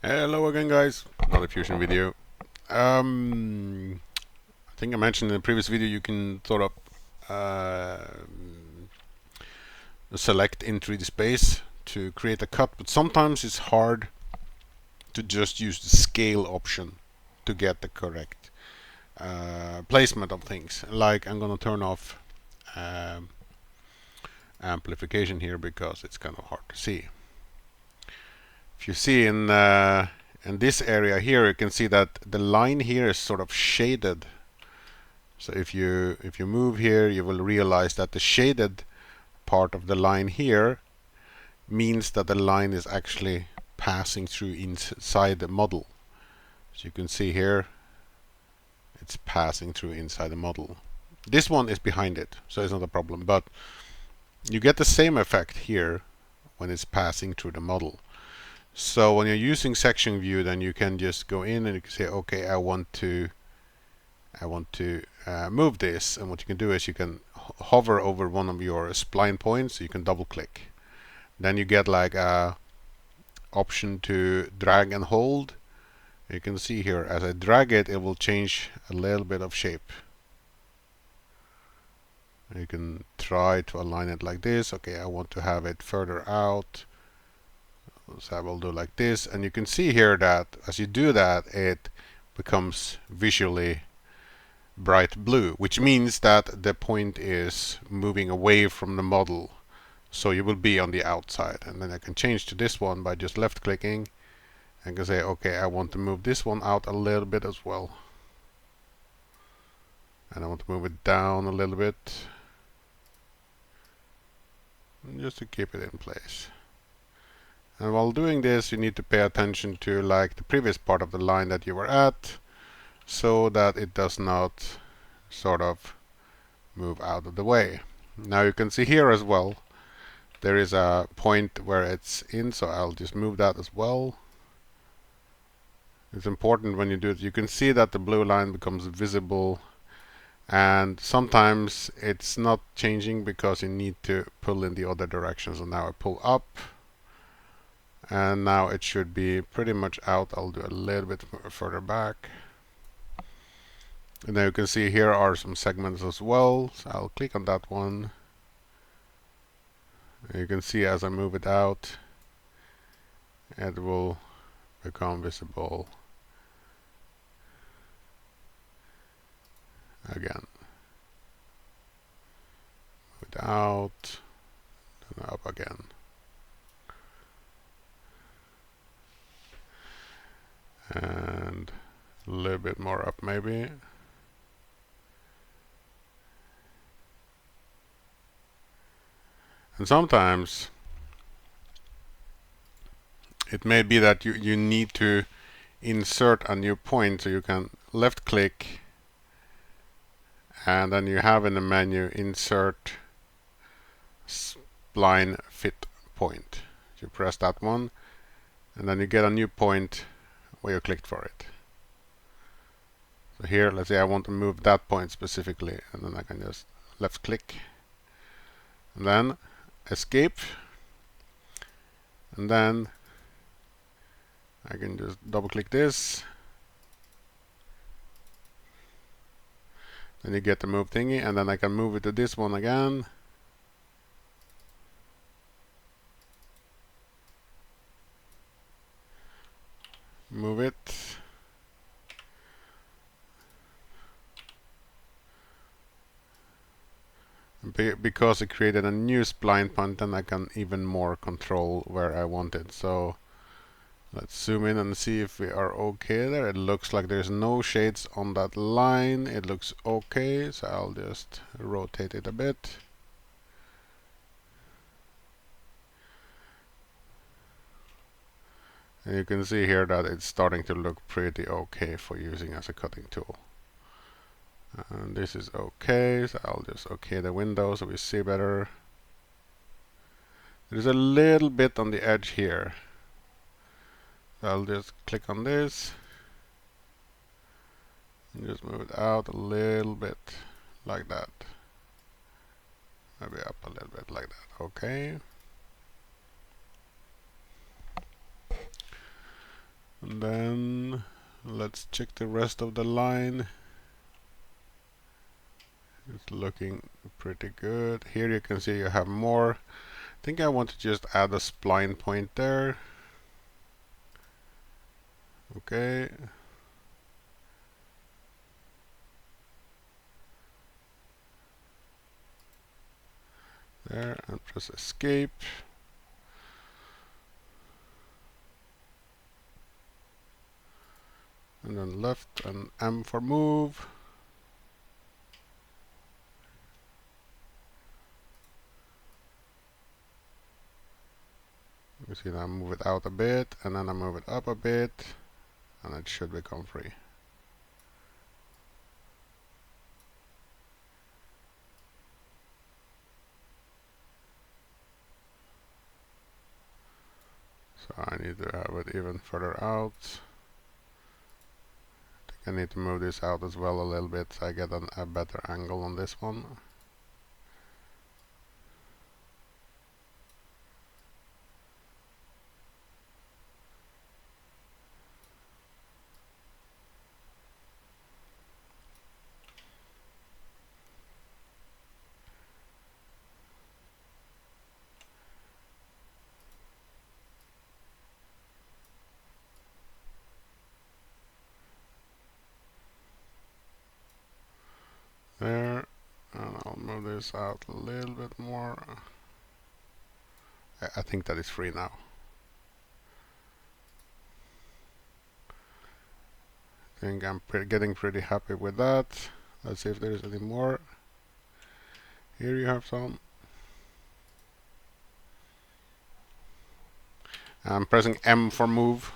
Hello again, guys. Another Fusion video. I think I mentioned in the previous video you can sort of select in 3D space to create a cut, but sometimes it's hard to just use the scale option to get the correct placement of things. Like I'm gonna turn off amplification here because it's kind of hard to see. If you see in this area here, you can see that the line here is sort of shaded. So if you move here, you will realize that the shaded part of the line here means that the line is actually passing through inside the model. So you can see here, it's passing through inside the model. This one is behind it, so it's not a problem, but you get the same effect here when it's passing through the model. So when you're using section view, then you can just go in and you can say, okay, I want to move this, and what you can do is you can hover over one of your spline points. You can double click, then you get like a option to drag and hold. You can see here as I drag it, it will change a little bit of shape. You can try to align it like this. Okay, I want to have it further out, so I will do like this, and you can see here that as you do that, it becomes visually bright blue, which means that the point is moving away from the model, so you will be on the outside. And then I can change to this one by just left clicking and can say, okay, I want to move this one out a little bit as well, and I want to move it down a little bit just to keep it in place. And while doing this, you need to pay attention to like the previous part of the line that you were at, so that it does not sort of move out of the way. Now you can see here as well, there is a point where it's in, so I'll just move that as well. It's important when you do it, you can see that the blue line becomes visible, and sometimes it's not changing because you need to pull in the other direction. So now I pull up, and now it should be pretty much out. I'll do a little bit further back. And then you can see here are some segments as well. So I'll click on that one. And you can see as I move it out, it will become visible again. Move it out, then up again. And a little bit more up maybe. And sometimes it may be that you need to insert a new point, so you can left click, and then you have in the menu insert spline fit point. You press that one, and then you get a new point where you clicked for it. So here, let's say I want to move that point specifically, and then I can just left click and then escape, and then I can just double click this, then you get the move thingy, and then I can move it to this one again, move it, because it created a new spline point, then I can even more control where I want it. So let's zoom in and see if we are okay there. It looks like there's no shades on that line. It looks okay, so I'll just rotate it a bit. And you can see here that it's starting to look pretty okay for using as a cutting tool. And this is okay, so I'll just okay the window so we see better. There's a little bit on the edge here. I'll just click on this and just move it out a little bit like that. Maybe up a little bit like that. Okay. And then let's check the rest of the line. It's looking pretty good. Here you can see you have more. I think I want to just add a spline point there. Okay. There, and press escape. And then left and M for move. You see now I move it out a bit, and then I move it up a bit, and it should become free. So I need to have it even further out. I think I need to move this out as well a little bit so I get a better angle on this one. There, and I'll move this out a little bit more. I think that is free now. I think I'm getting pretty happy with that. Let's see if there's any more. Here you have some. I'm pressing M for move.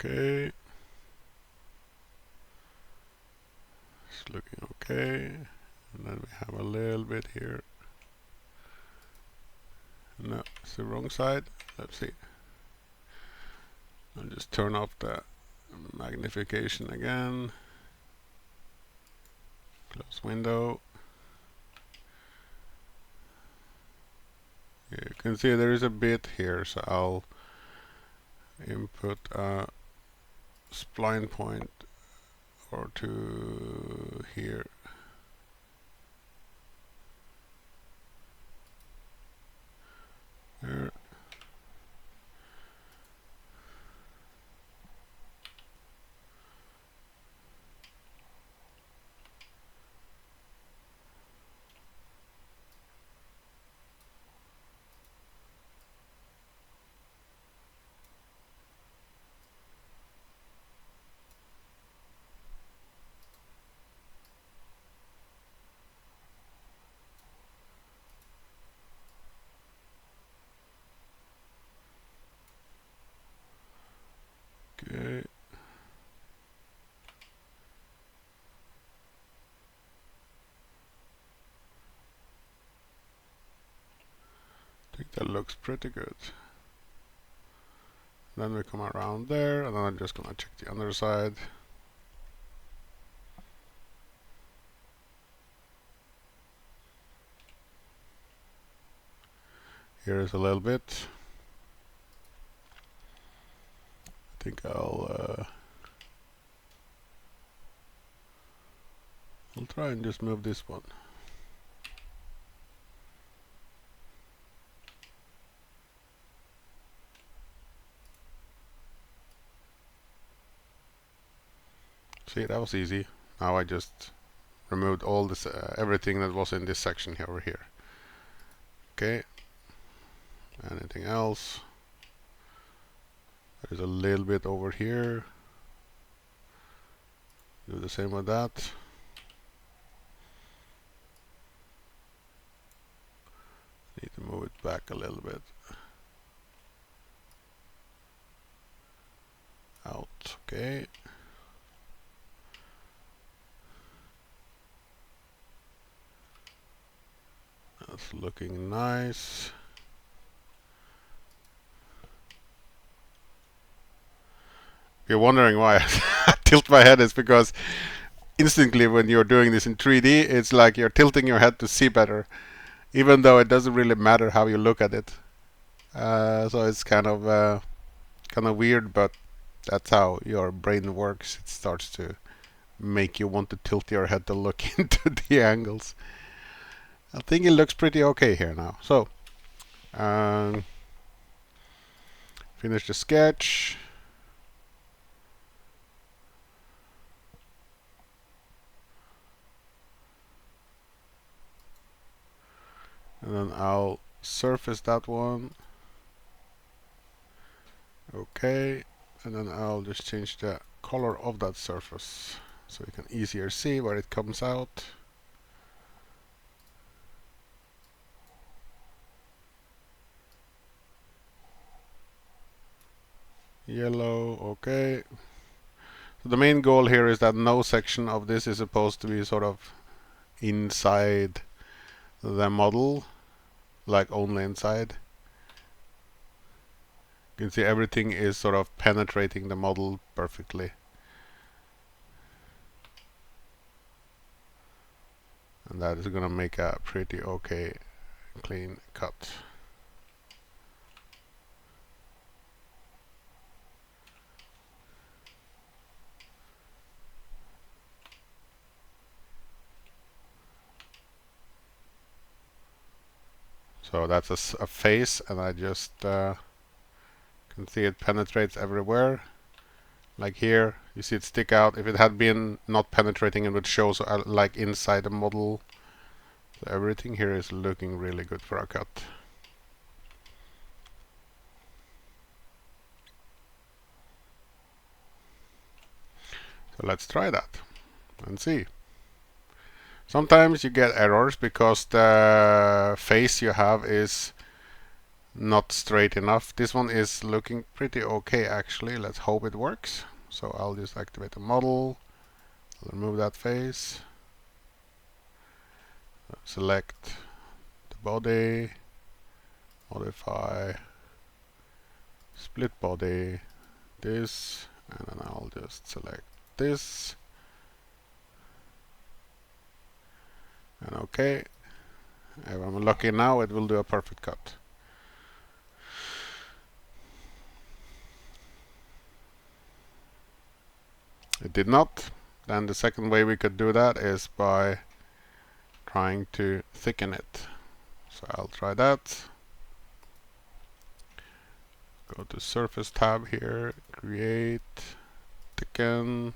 Okay. It's looking okay. And then we have a little bit here. No, it's the wrong side. Let's see. I'll just turn off the magnification again. Close window. Yeah, you can see there is a bit here, so I'll input a spline point or two here. There. Okay. I think that looks pretty good. Then we come around there, and then I'm just gonna check the other side. Here is a little bit. I think I'll try and just move this one. See, that was easy. Now I just removed all this, everything that was in this section here over here. Okay. Anything else? There's a little bit over here. Do the same with that. Need to move it back a little bit. Out. Okay. It's looking nice. If you're wondering why I tilt my head, it's because instantly when you're doing this in 3D, it's like you're tilting your head to see better, even though it doesn't really matter how you look at it. So it's kind of weird, but that's how your brain works. It starts to make you want to tilt your head to look into the angles. I think it looks pretty okay here now. So, finish the sketch. And then I'll surface that one. Okay. And then I'll just change the color of that surface so you can easier see where it comes out. Yellow, okay. So the main goal here is that no section of this is supposed to be sort of inside the model, like only inside. You can see everything is sort of penetrating the model perfectly. And that is gonna make a pretty okay clean cut. So that's a face, and I just can see it penetrates everywhere. Like here, you see it stick out. If it had been not penetrating, it would show like inside the model. So everything here is looking really good for a cut. So let's try that and see. Sometimes you get errors because the face you have is not straight enough. This one is looking pretty okay actually. Let's hope it works. So I'll just activate the model, I'll remove that face, select the body, modify, split body, this, and then I'll just select this, and okay. If I'm lucky now, it will do a perfect cut. It did not. Then the second way we could do that is by trying to thicken it. So I'll try that. Go to Surface tab here, Create, Thicken,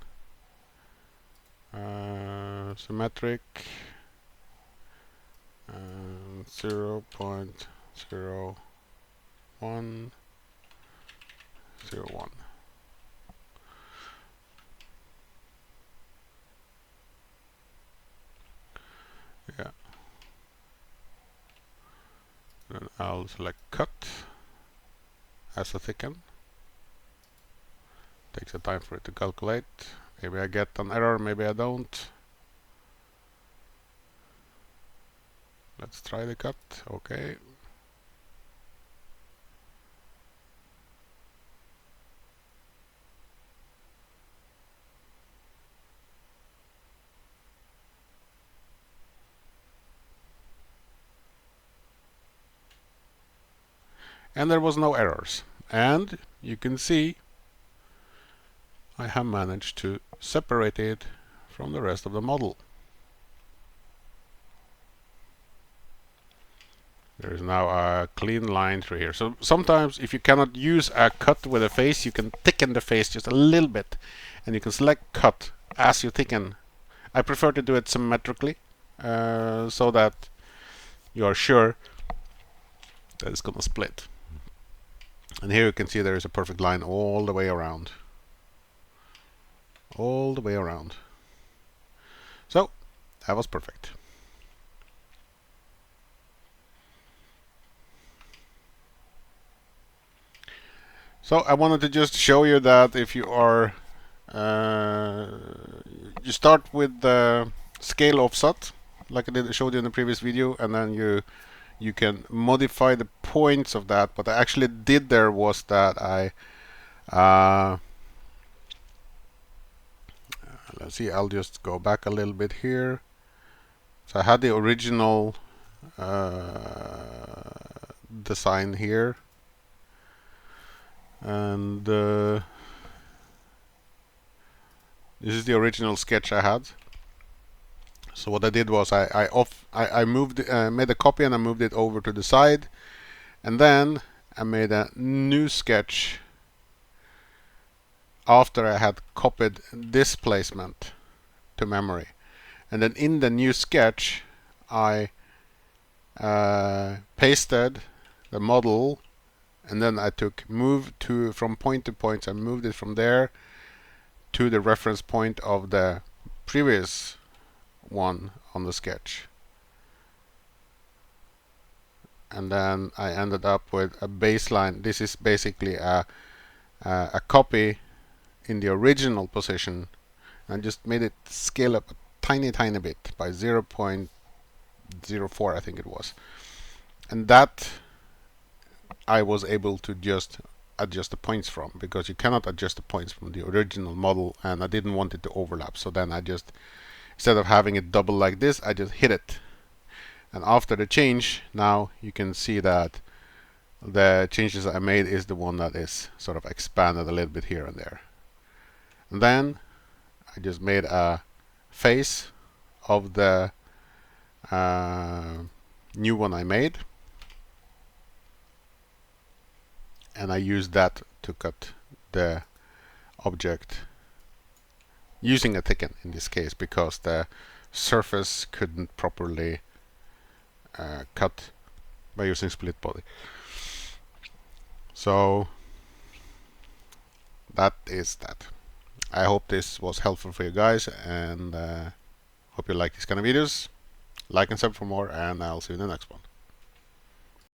Symmetric, 0.0101. Yeah. Then I'll select Cut as a thicken. Takes a time for it to calculate. Maybe I get an error, maybe I don't. Let's try the cut. Okay. And there was no errors. And you can see I have managed to separate it from the rest of the model. There is now a clean line through here. So sometimes if you cannot use a cut with a face, you can thicken the face just a little bit. And you can select cut as you thicken. I prefer to do it symmetrically so that you are sure that it's going to split. And here you can see there is a perfect line all the way around. All the way around. So that was perfect. So I wanted to just show you that if you are you start with the scale offset like I showed you in the previous video, and then you you can modify the points of that. What I actually did there was that I let's see, I'll just go back a little bit here. So I had the original design here, and this is the original sketch I had. So what I did was I moved made a copy and I moved it over to the side, and then I made a new sketch after I had copied this placement to memory. And then in the new sketch I pasted the model, and then I took move to from point to point. I moved it from there to the reference point of the previous one on the sketch, and then I ended up with a baseline. This is basically a copy in the original position, and just made it scale up a tiny bit by 0.04, I think it was, and that I was able to just adjust the points from, because you cannot adjust the points from the original model, and I didn't want it to overlap. So then I just, instead of having it double like this, I just hit it. And after the change, now you can see that the changes I made is the one that is sort of expanded a little bit here and there. And then I just made a face of the new one I made, and I used that to cut the object using a thicken in this case, because the surface couldn't properly cut by using split body. So that is that. I hope this was helpful for you guys, and hope you like these kind of videos. Like and sub for more, and I'll see you in the next one.